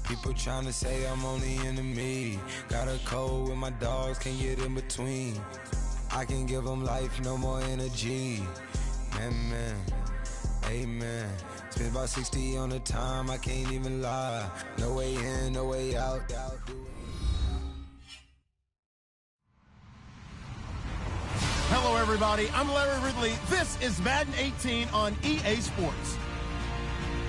People trying to say I'm only enemy. Got a code with my dogs, can't get in between. I can give them life, no more energy. Man, amen. Spent about 60 on the time, I can't even lie. No way in, no way out. Hello, everybody. I'm Larry Ridley. This is Madden 18 on EA Sports.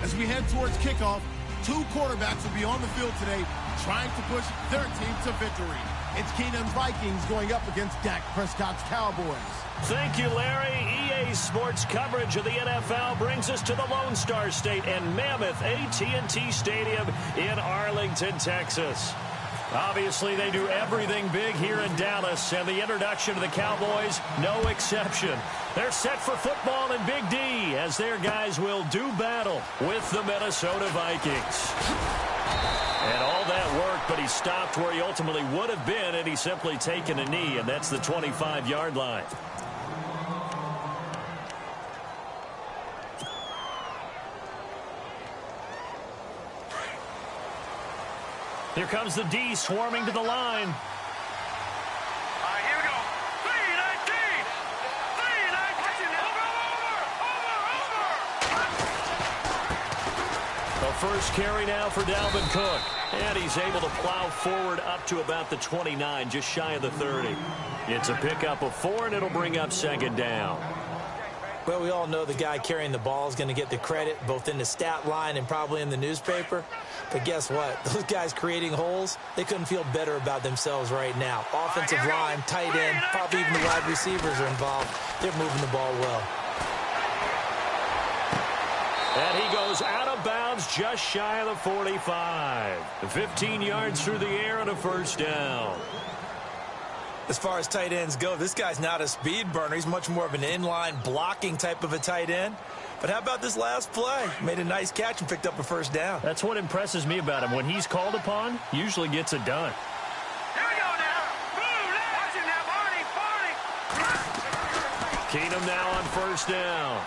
As we head towards kickoff, two quarterbacks will be on the field today trying to push their team to victory. It's Keenan's Vikings going up against Dak Prescott's Cowboys. Thank you, Larry. EA Sports coverage of the NFL brings us to the Lone Star State and Mammoth AT&T Stadium in Arlington, Texas. Obviously, they do everything big here in Dallas, and the introduction to the Cowboys, no exception. They're set for football in Big D, as their guys will do battle with the Minnesota Vikings. And all that worked, but he stopped where he ultimately would have been, and he's simply taken a knee, and that's the 25-yard line. Here comes the D swarming to the line. Here we go. 3-19. 3-19. Over. The first carry now for Dalvin Cook. And he's able to plow forward up to about the 29, just shy of the 30. It's a pickup of 4, and it'll bring up second down. Well, we all know the guy carrying the ball is going to get the credit, both in the stat line and probably in the newspaper. But guess what? Those guys creating holes, they couldn't feel better about themselves right now. Offensive line, tight end, probably even the wide receivers are involved. They're moving the ball well. And he goes out of bounds just shy of the 45. 15 yards through the air and a first down. As far as tight ends go, this guy's not a speed burner. He's much more of an inline blocking type of a tight end. But how about this last play? Made a nice catch and picked up a first down. That's what impresses me about him. When he's called upon, usually gets it done. Here we go now. Boom, watch it now, Barney. Keenum now on first down.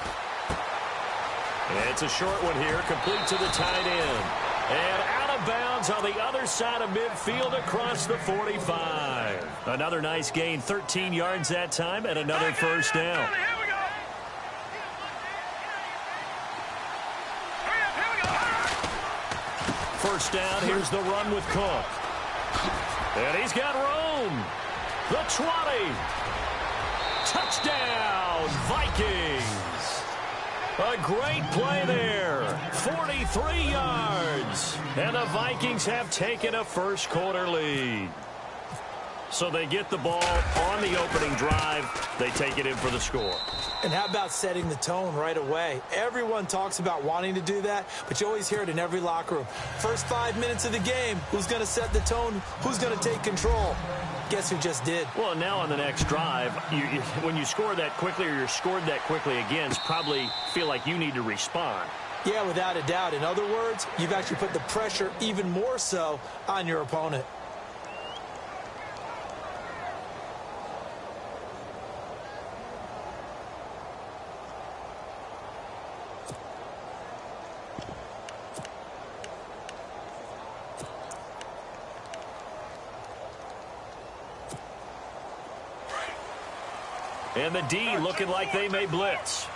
It's a short one here, complete to the tight end. And out of bounds on the other side of midfield across the 45. Another nice gain, 13 yards that time, and another first down. First down, here's the run with Cook. And he's got room. The 20. Touchdown, Vikings. A great play there. 43 yards. And the Vikings have taken a first quarter lead. So they get the ball on the opening drive. They take it in for the score. And how about setting the tone right away? Everyone talks about wanting to do that, but you always hear it in every locker room. First 5 minutes of the game, who's going to set the tone? Who's going to take control? Guess who just did? Well, now on the next drive, when you score that quickly or you're scored that quickly again, probably feel like you need to respond. Yeah, without a doubt. In other words, you've actually put the pressure even more so on your opponent. And the D looking like they may blitz.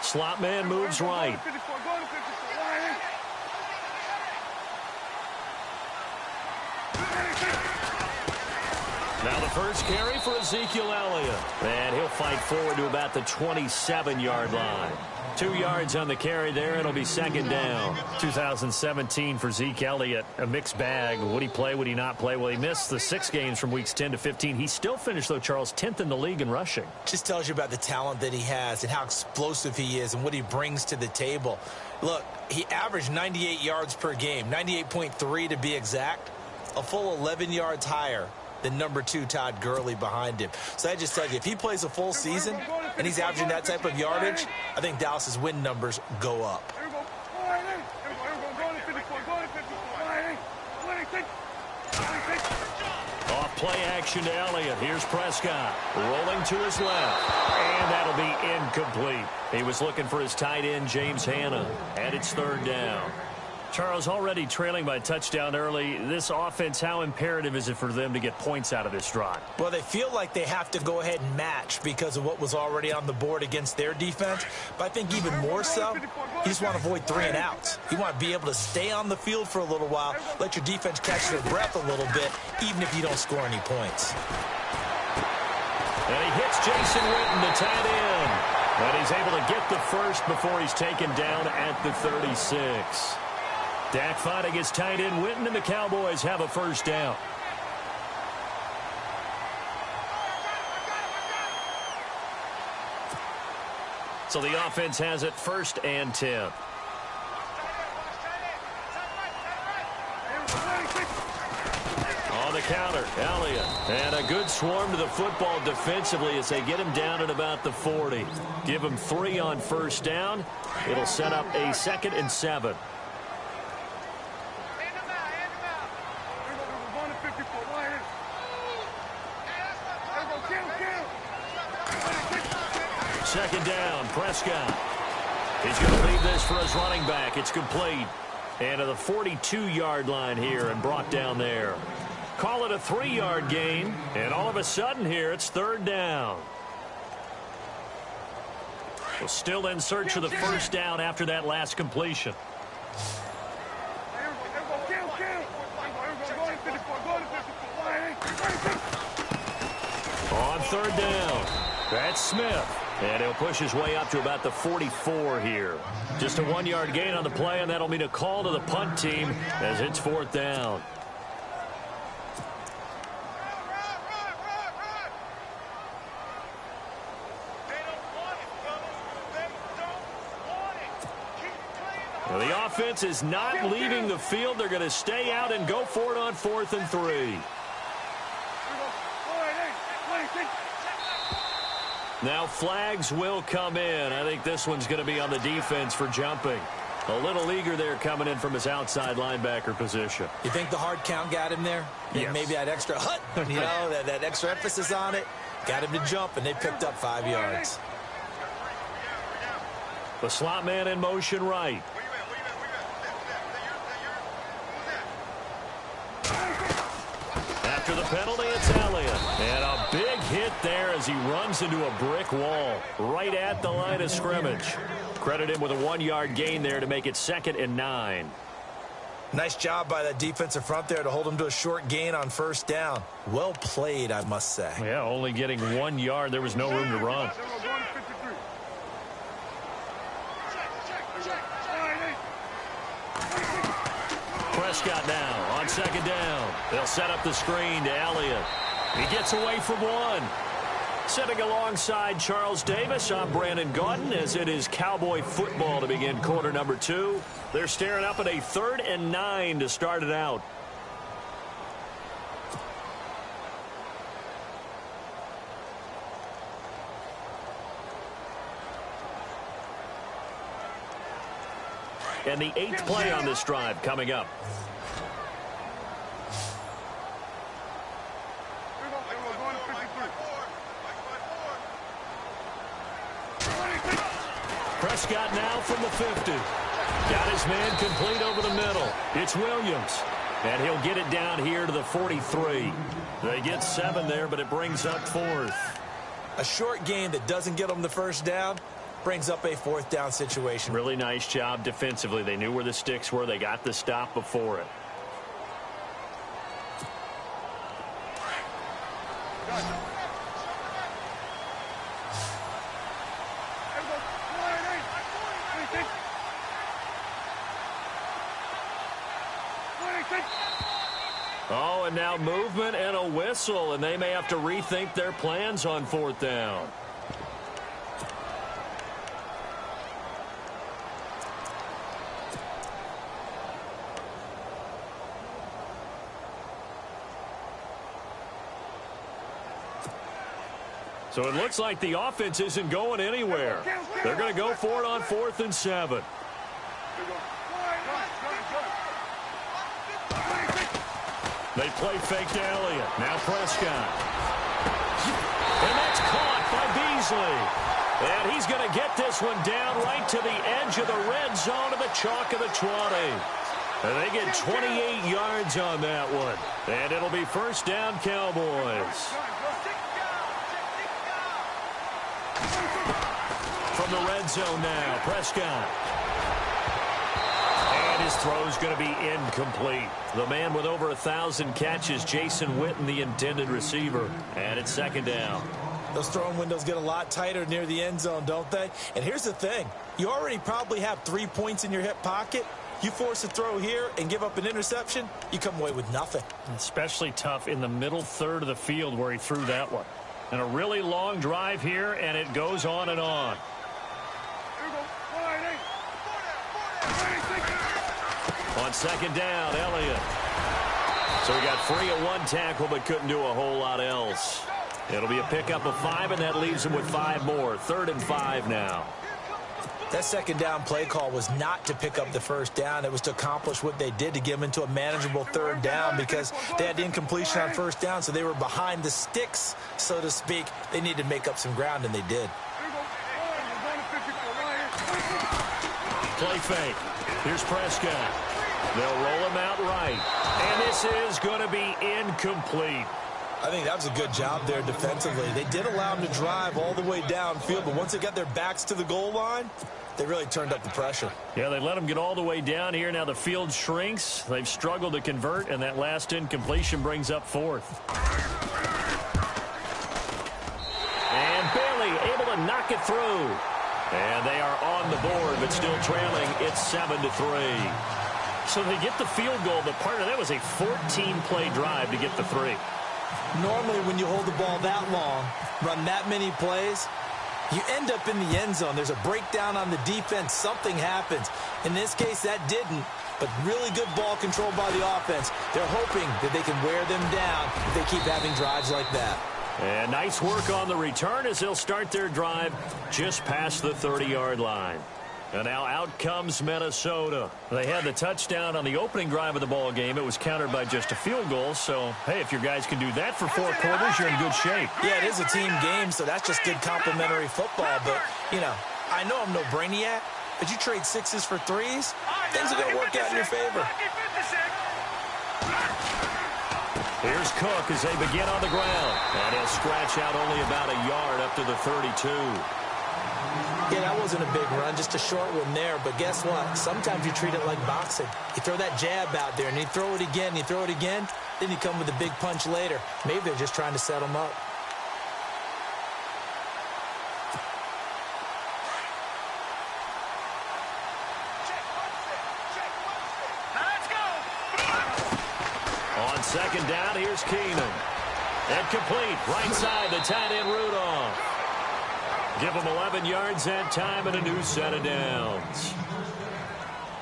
Slot man moves right. Now the first carry for Ezekiel Elliott. And he'll fight forward to about the 27-yard line. 2 yards on the carry there. It'll be second down. 2017 for Zeke Elliott. A mixed bag. Would he play? Would he not play? Well, he missed the 6 games from weeks 10 to 15. He still finished, though, Charles, 10th in the league in rushing. Just tells you about the talent that he has and how explosive he is and what he brings to the table. Look, he averaged 98 yards per game, 98.3 to be exact, a full 11 yards higher than number 2 Todd Gurley behind him. So I just tell you, if he plays a full season and he's averaging that type of yardage, I think Dallas's win numbers go up. Off play action to Elliott. Here's Prescott rolling to his left. And that'll be incomplete. He was looking for his tight end, James Hanna. And it's third down. Charles, already trailing by a touchdown early. This offense, how imperative is it for them to get points out of this drive? Well, they feel like they have to go ahead and match because of what was already on the board against their defense. But I think even more so, you just want to avoid 3 and outs. You want to be able to stay on the field for a little while, let your defense catch their breath a little bit, even if you don't score any points. And he hits Jason Witten, the tight end. And he's able to get the first before he's taken down at the 36. Dak fighting his tight end Witten, and the Cowboys have a first down. So the offense has it 1st and 10. On the counter, Elliott. And a good swarm to the football defensively as they get him down at about the 40. Give him 3 on first down. It'll set up a 2nd and 7. Second down, Prescott. He's going to leave this for his running back. It's complete. And to the 42-yard line here and brought down there. Call it a 3-yard gain. And all of a sudden here, it's third down. Well, still in search of the first down after that last completion. On third down, that's Smith. And he'll push his way up to about the 44 here. Just a 1-yard gain on the play, and that'll mean a call to the punt team as it's 4th down. Well, the offense is not leaving the field. They're going to stay out and go for it on 4th and 3. Now flags will come in. I think this one's going to be on the defense for jumping. A little eager there coming in from his outside linebacker position. You think the hard count got him there? Yes. Maybe that extra hut, you know, that extra emphasis on it. Got him to jump, and they picked up 5 yards. The slot man in motion right. After the penalty, it's Elliott. And a big hit there as he runs into a brick wall right at the line of scrimmage. Credit him with a 1-yard gain there to make it 2nd and 9. Nice job by that defensive front there to hold him to a short gain on first down. Well played, I must say. Yeah, only getting 1 yard. There was no room to run. Prescott now on 2nd down. They'll set up the screen to Elliott. He gets away from 1. Sitting alongside Charles Davis, I'm Brandon Gaudin as it is Cowboy football to begin quarter number 2. They're staring up at a 3rd and 9 to start it out. And the 8th play on this drive coming up. Prescott now from the 50. Got his man complete over the middle. It's Williams. And he'll get it down here to the 43. They get 7 there, but it brings up 4th. A short gain that doesn't get them the first down brings up a 4th down situation. Really nice job defensively. They knew where the sticks were. They got the stop before it. Oh, and now movement and a whistle, and they may have to rethink their plans on 4th down. So it looks like the offense isn't going anywhere. They're going to go for it on 4th and 7. They play fake to Elliott. Now Prescott. And that's caught by Beasley. And he's going to get this one down right to the edge of the red zone of the chalk of the 20. And they get 28 yards on that one. And it'll be first down, Cowboys. From the red zone now, Prescott. And his throw's going to be incomplete. The man with over 1,000 catches, Jason Witten, the intended receiver. And it's second down. Those throwing windows get a lot tighter near the end zone, don't they? And here's the thing. You already probably have 3 points in your hip pocket. You force a throw here and give up an interception, you come away with nothing. Especially tough in the middle third of the field where he threw that one. And a really long drive here, and it goes on and on. On second down, Elliott. So he got free of one tackle but couldn't do a whole lot else. It'll be a pickup of 5, and that leaves him with 5 more. 3rd and 5 now. That second down play call was not to pick up the first down. It was to accomplish what they did, to get them into a manageable 3rd down, because they had the incompletion on first down, so they were behind the sticks, so to speak. They needed to make up some ground, and they did. Play fake. Here's Prescott. They'll roll him out right. And this is going to be incomplete. I think that was a good job there defensively. They did allow him to drive all the way downfield, but once they got their backs to the goal line, they really turned up the pressure. Yeah, they let him get all the way down here. Now the field shrinks. They've struggled to convert, and that last incompletion brings up 4th. And Bailey able to knock it through. And they are on the board, but still trailing. It's 7-3. So they get the field goal, but part of that was a 14-play drive to get the 3. Normally, when you hold the ball that long, run that many plays, you end up in the end zone. There's a breakdown on the defense. Something happens. In this case, that didn't, but really good ball control by the offense. They're hoping that they can wear them down if they keep having drives like that. And nice work on the return as they'll start their drive just past the 30-yard line. And now out comes Minnesota. They had the touchdown on the opening drive of the ball game. It was countered by just a field goal. So, hey, if your guys can do that for 4 quarters, you're in good shape. Yeah, it is a team game, so that's just good complimentary football. But, you know, I know I'm no brainiac, but you trade 6s for 3s, things are going to work out in your favor. Here's Cook as they begin on the ground. And he'll scratch out only about a yard up to the 32. Yeah, that wasn't a big run, just a short one there. But guess what? Sometimes you treat it like boxing. You throw that jab out there, and you throw it again, you throw it again, then you come with a big punch later. Maybe they're just trying to set them up. On second down, here's Keenum. And complete, right side, the tight end Rudolph. Give him 11 yards that time and a new set of downs.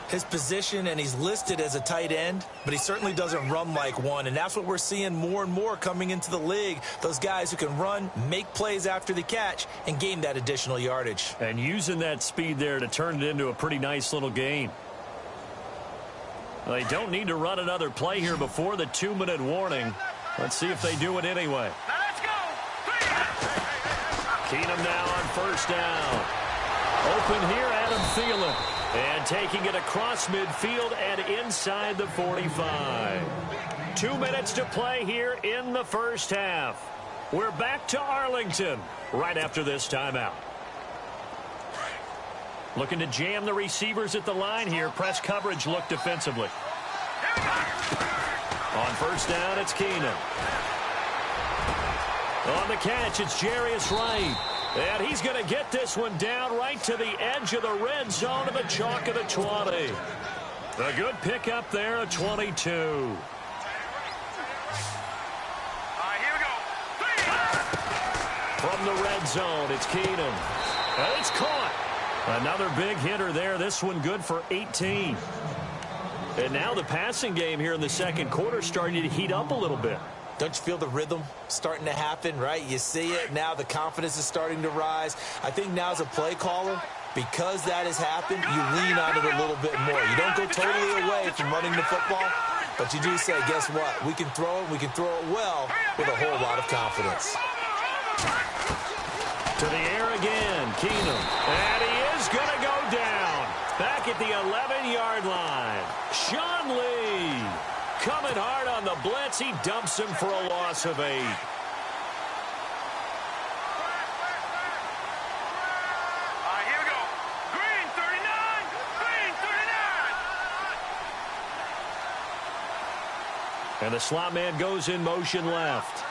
His position, and he's listed as a tight end, but he certainly doesn't run like one, and that's what we're seeing more and more coming into the league. Those guys who can run, make plays after the catch, and gain that additional yardage. And using that speed there to turn it into a pretty nice little gain. They don't need to run another play here before the 2-minute warning. Let's see if they do it anyway. Keenum now on first down. Open here, Adam Thielen. And taking it across midfield and inside the 45. 2 minutes to play here in the first half. We're back to Arlington right after this timeout. Looking to jam the receivers at the line here. Press coverage look defensively. On first down, it's Keenum. On the catch, it's Jarius Wright. And he's going to get this one down right to the edge of the red zone of the chalk of the 20. A good pickup there, a 22. All right, here we go. From the red zone, it's Keenum. And it's caught. Another big hitter there. This one good for 18. And now the passing game here in the second quarter starting to heat up a little bit. Don't you feel the rhythm starting to happen, right? You see it. Now the confidence is starting to rise. I think now as a play caller, because that has happened, you lean on it a little bit more. You don't go totally away from running the football, But you do say, guess what? We can throw it. We can throw it well with a whole lot of confidence. To the air again, Keenum. And he is going to go down. Back at the 11-yard line. Sean Lee coming hard on the blitz. He dumps him for a loss of 8. Here we go. Green 39. Green 39. And the slot man goes in motion left.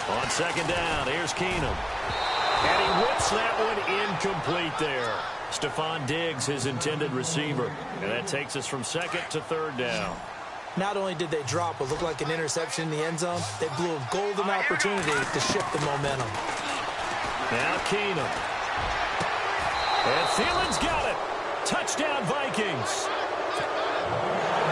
On second down, here's Keenum. And he whips that one incomplete there. Stephon Diggs, his intended receiver. And that takes us from second to third down. Not only did they drop what looked like an interception in the end zone, they blew a golden opportunity to shift the momentum. Now Keenum. And Thielen's got it. Touchdown Vikings.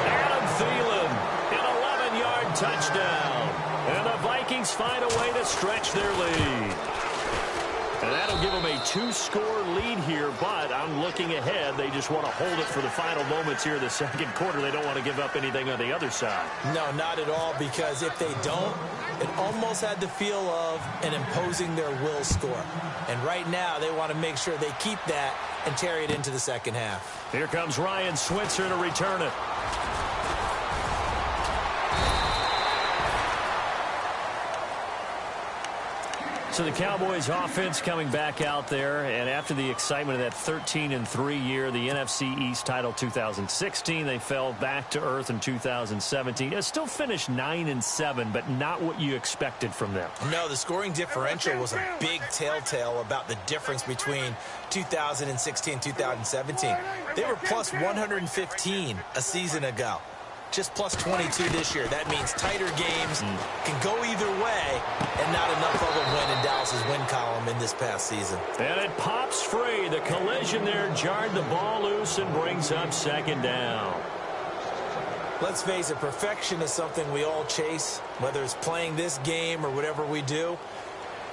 Adam Thielen, an 11-yard touchdown. And the Vikings find a way to stretch their lead. And that'll give them a 2-score lead here, but I'm looking ahead. They just want to hold it for the final moments here in the second quarter. They don't want to give up anything on the other side. No, not at all, because if they don't, it almost had the feel of an imposing their will score. And right now, they want to make sure they keep that and carry it into the second half. Here comes Ryan Switzer to return it. So the Cowboys offense coming back out there, and after the excitement of that 13-3 year, the NFC East title 2016, they fell back to earth in 2017. They still finished 9-7, but not what you expected from them. No, the scoring differential was a big telltale about the difference between 2016 and 2017. They were plus 115 a season ago. Just plus 22 this year. That means tighter games can go either way, and not enough of them win in Dallas's win column in this past season. And it pops free. The collision there jarred the ball loose and brings up second down. Let's face it, perfection is something we all chase, whether it's playing this game or whatever we do.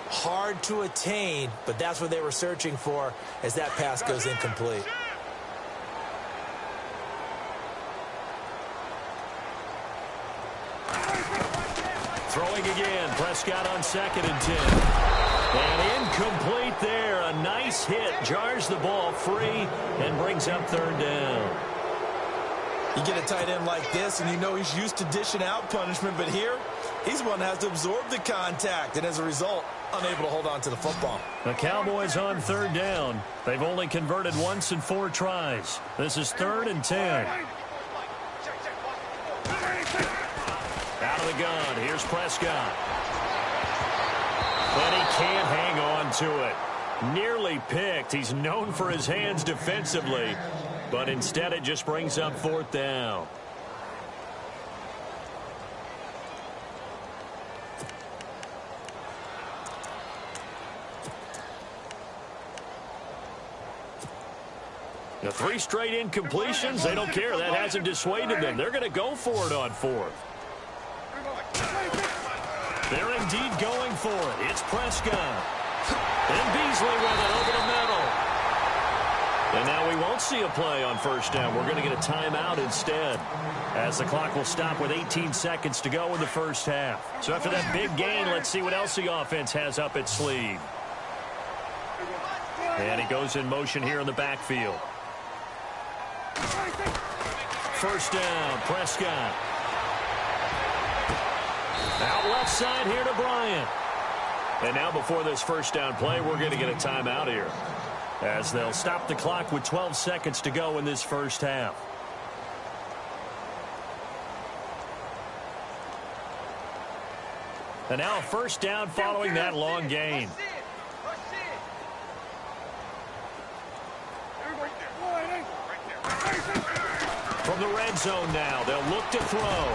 Hard to attain, but that's what they were searching for as that pass goes incomplete. Throwing again, Prescott on 2nd and 10. And incomplete there. A nice hit, jars the ball free and brings up third down. You get a tight end like this, and you know he's used to dishing out punishment, but here, he's one that has to absorb the contact, and as a result, unable to hold on to the football. The Cowboys on third down. They've only converted once in 4 tries. This is 3rd and 10. Out of the gun, here's Prescott. But he can't hang on to it. Nearly picked. He's known for his hands defensively, but instead it just brings up 4th down. The 3 straight incompletions, they don't care. That hasn't dissuaded them. They're going to go for it on 4th. They're indeed going for it. It's Prescott. And Beasley with it over the middle. And now we won't see a play on 1st down. We're going to get a timeout instead, as the clock will stop with 18 seconds to go in the first half. So after that big gain, let's see what else the offense has up its sleeve. And he goes in motion here in the backfield. 1st down, Prescott. Out left side here to Bryant. And now before this 1st down play, we're going to get a timeout here, as they'll stop the clock with 12 seconds to go in this first half. And now a 1st down following that long gain. From the red zone now, they'll look to throw.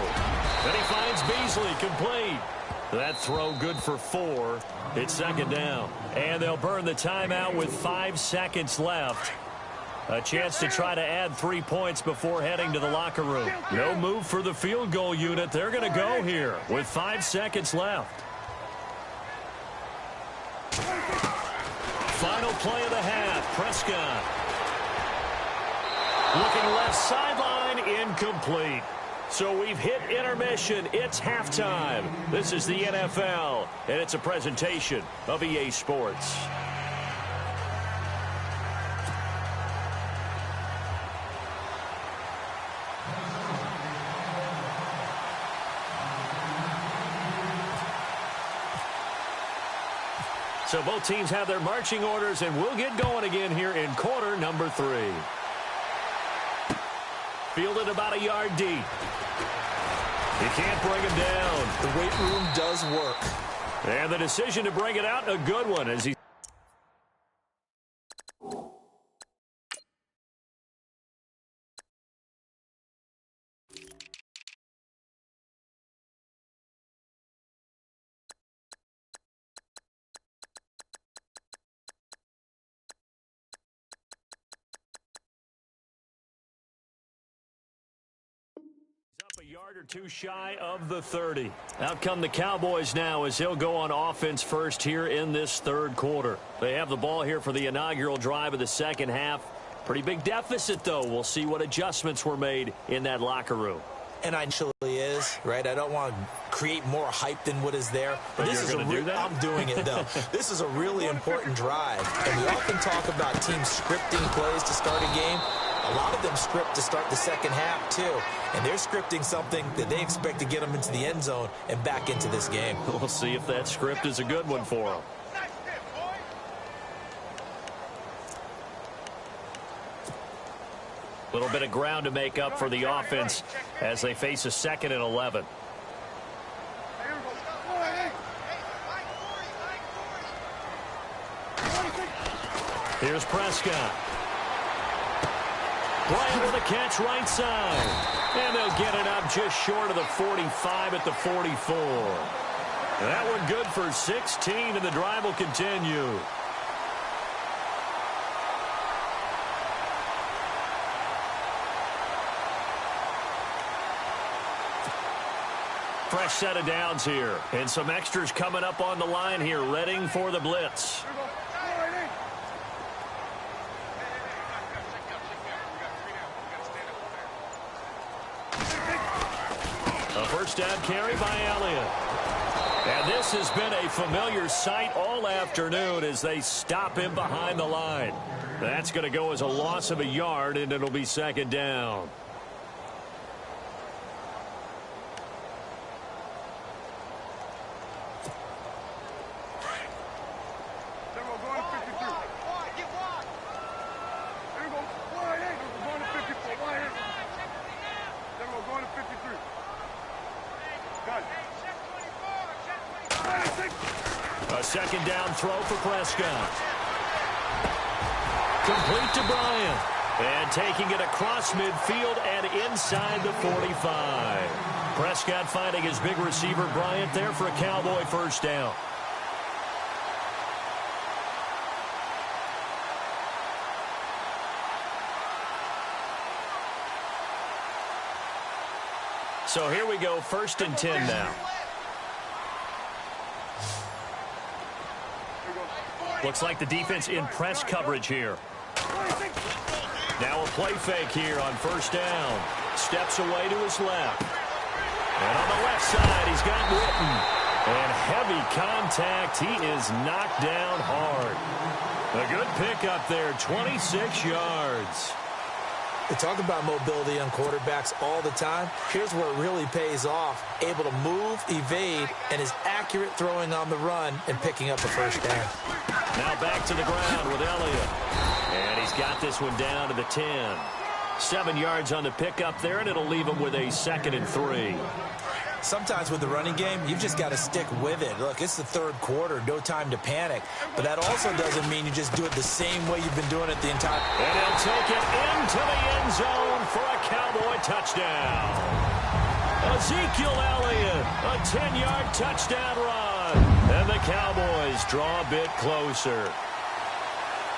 And he finds Beasley complete. That throw good for 4. It's 2nd down. And they'll burn the timeout with 5 seconds left. A chance to try to add 3 points before heading to the locker room. No move for the field goal unit. They're going to go here with 5 seconds left. Final play of the half. Prescott. Looking left sideline, incomplete. So we've hit intermission. It's halftime. This is the NFL, and it's a presentation of EA Sports. So both teams have their marching orders, and we'll get going again here in quarter number 3. Fielded about a yard deep. You can't bring him down. The weight room does work. And the decision to bring it out, a good one as he... a yard or two shy of the 30. Out come the Cowboys now as he'll go on offense first here in this third quarter. They have the ball here for the inaugural drive of the second half. Pretty big deficit, though. We'll see what adjustments were made in that locker room. And I actually is, right? I don't want to create more hype than what is there. But this is I'm doing it, though. This is a really important drive. And we often talk about teams scripting plays to start a game. A lot of them script to start the second half, too. And they're scripting something that they expect to get them into the end zone and back into this game. We'll see if that script is a good one for them. A little bit of ground to make up for the offense as they face a 2nd and 11. Here's Prescott. Bryant with a catch right side. And they'll get it up just short of the 45 at the 44. That one good for 16, and the drive will continue. Fresh set of downs here. And some extras coming up on the line here, readying for the blitz. A first down carry by Elliott. And this has been a familiar sight all afternoon as they stop him behind the line. That's going to go as a loss of a yard, and it'll be 2nd down. A 2nd down throw for Prescott. Complete to Bryant. And taking it across midfield and inside the 45. Prescott finding his big receiver Bryant there for a Cowboy first down. So here we go, 1st and 10 now. Looks like the defense in press coverage here. Now a play fake here on 1st down. Steps away to his left. And on the left side, he's got Witten. And heavy contact. He is knocked down hard. A good pickup there, 26 yards. They talk about mobility on quarterbacks all the time. Here's where it really pays off. Able to move, evade, and is accurate throwing on the run and picking up a first down. Now back to the ground with Elliott. And he's got this one down to the 10. 7 yards on the pickup there, and it'll leave him with a 2nd and 3. Sometimes with the running game, you've just got to stick with it. Look, it's the 3rd quarter, no time to panic. But that also doesn't mean you just do it the same way you've been doing it the entire... And they'll take it into the end zone for a Cowboy touchdown. Ezekiel Elliott, a 10-yard touchdown run. And the Cowboys draw a bit closer.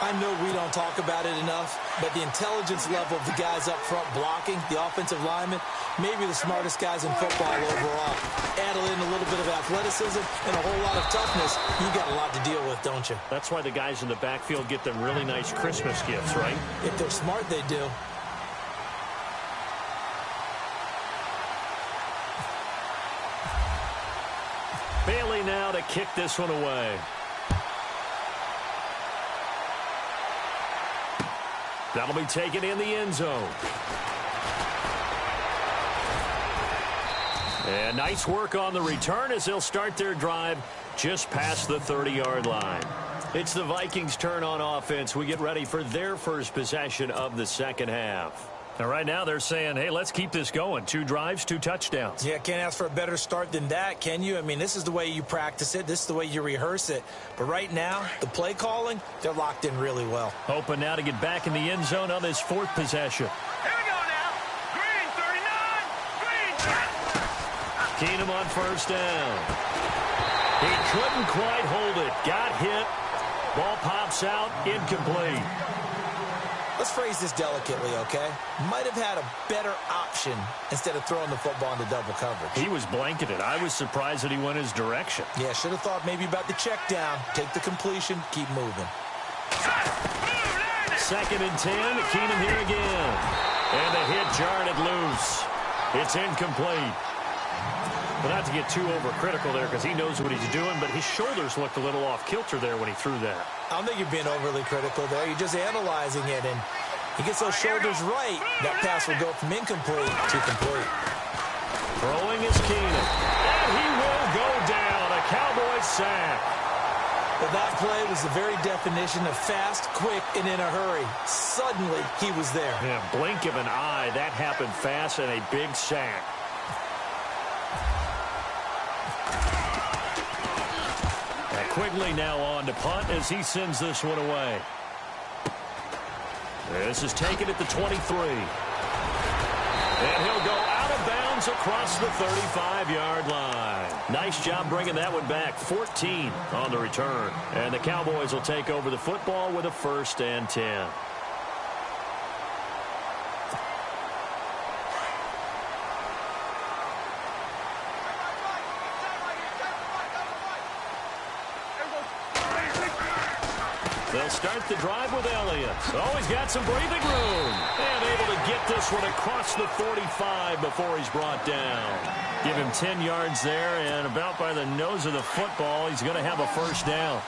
I know we don't talk about it enough, but the intelligence level of the guys up front blocking, the offensive linemen, maybe the smartest guys in football overall. Add in a little bit of athleticism and a whole lot of toughness, you got a lot to deal with, don't you? That's why the guys in the backfield get them really nice Christmas gifts, right? If they're smart, they do. kick this one away. That'll be taken in the end zone. And nice work on the return as they'll start their drive just past the 30-yard line. It's the Vikings' turn on offense. We get ready for their first possession of the second half. And right now they're saying, hey, let's keep this going. 2 drives, 2 touchdowns. Yeah, can't ask for a better start than that, can you? I mean, this is the way you practice it. This is the way you rehearse it. But right now, the play calling, they're locked in really well. Hoping now to get back in the end zone on this 4th possession. Here we go now. Green 39. Green. Keenum on first down. He couldn't quite hold it. Got hit. Ball pops out. Incomplete. Let's phrase this delicately, okay? Might have had a better option instead of throwing the football into double coverage. He was blanketed. I was surprised that he went his direction. Yeah, should have thought maybe about the check down. Take the completion, keep moving. 2nd and 10. Keenum here again. And the hit jarred it loose. It's incomplete. But not to get too overcritical there because he knows what he's doing, but his shoulders looked a little off kilter there when he threw that. I don't think you're being overly critical there. You're just analyzing it, and he gets those shoulders right. That pass will go from incomplete to complete. Throwing is Keenum. And he will go down. A Cowboys sack. But that play was the very definition of fast, quick, and in a hurry. Suddenly, he was there. Yeah, blink of an eye. That happened fast and a big sack. Quigley now on to punt as he sends this one away. This is taken at the 23. And he'll go out of bounds across the 35-yard line. Nice job bringing that one back. 14 on the return. And the Cowboys will take over the football with a 1st and 10. They'll start the drive with Elliott. Oh, he's got some breathing room. And able to get this one across the 45 before he's brought down. Give him 10 yards there, and about by the nose of the football, he's going to have a 1st down.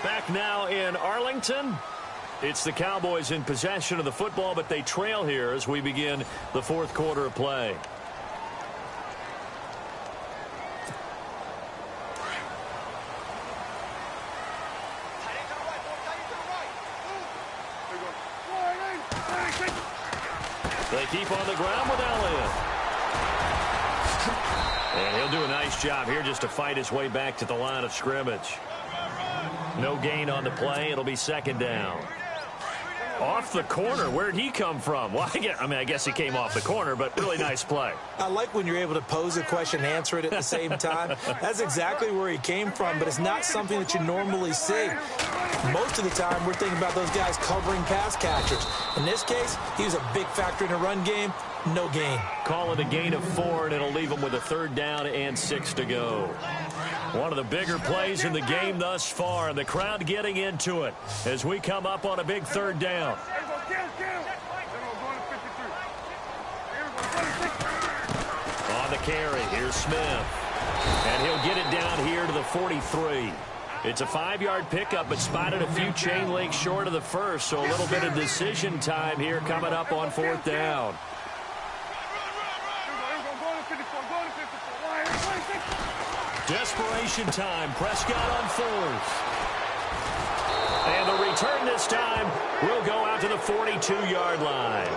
Back now in Arlington. It's the Cowboys in possession of the football, but they trail here as we begin the 4th quarter of play. They keep on the ground with Elliott. And he'll do a nice job here just to fight his way back to the line of scrimmage. No gain on the play. It'll be 2nd down. Off the corner. Where'd he come from? Well, I guess he came off the corner, but really nice play. I like when you're able to pose a question and answer it at the same time. That's exactly where he came from, but it's not something that you normally see. Most of the time, we're thinking about those guys covering pass catchers. In this case, he was a big factor in the run game. No gain. Call it a gain of 4, and it'll leave him with a 3rd down and 6 to go. One of the bigger plays in the game thus far, and the crowd getting into it as we come up on a big 3rd down. On the carry, here's Smith. And he'll get it down here to the 43. It's a 5-yard pickup, but spotted a few chain links short of the 1st, so a little bit of decision time here coming up on 4th down. Desperation time. Prescott on 4th. And the return this time will go out to the 42-yard line.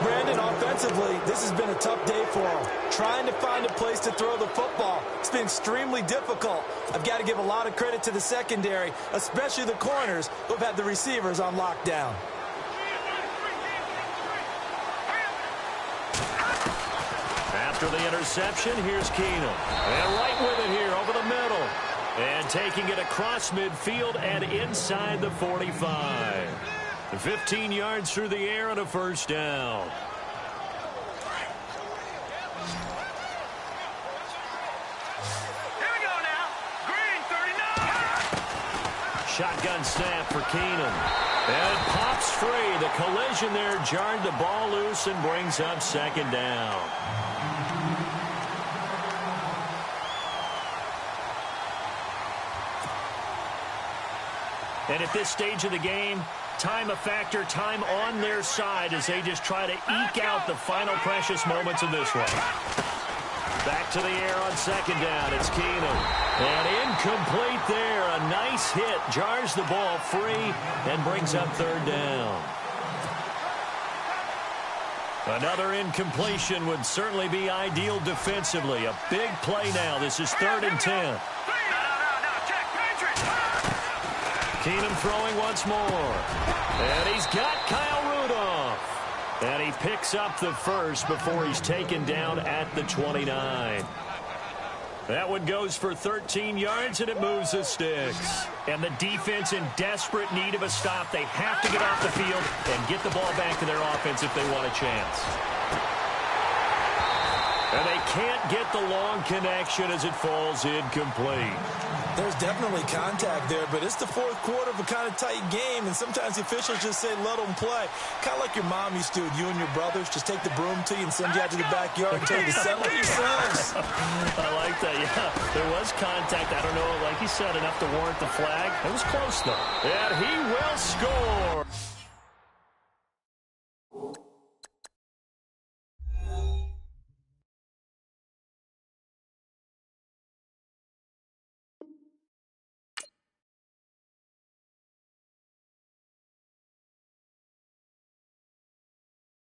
Brandon, offensively, this has been a tough day for him. Trying to find a place to throw the football. It's been extremely difficult. I've got to give a lot of credit to the secondary, especially the corners who have had the receivers on lockdown. After the interception, here's Keenum. And right with it here over the middle. And taking it across midfield and inside the 45. 15 yards through the air and a 1st down. shotgun snap for Keenum. And it pops free. The collision there jarred the ball loose and brings up second down. And at this stage of the game, time a factor, time on their side as they just try to eke out the final precious moments of this one. Back to the air on second down. It's Keenum. And incomplete there. A nice hit. Jars the ball free and brings up third down. Another incompletion would certainly be ideal defensively. A big play now. This is 3rd and 10. Keenum throwing once more. And he's got Kyle Rudolph. And he picks up the first before he's taken down at the 29. That one goes for 13 yards, and it moves the sticks. And the defense in desperate need of a stop. They have to get off the field and get the ball back to their offense if they want a chance. And they can't get the long connection as it falls incomplete. There's definitely contact there, but it's the fourth quarter of a kind of tight game, and sometimes the officials just say, let them play. Kind of like your mom used to with you and your brothers. Just take the broom to you and send you out to the backyard and tell you to settle it yourselves. I like that, yeah. There was contact. I don't know, like you said, enough to warrant the flag. It was close, though. And he will score.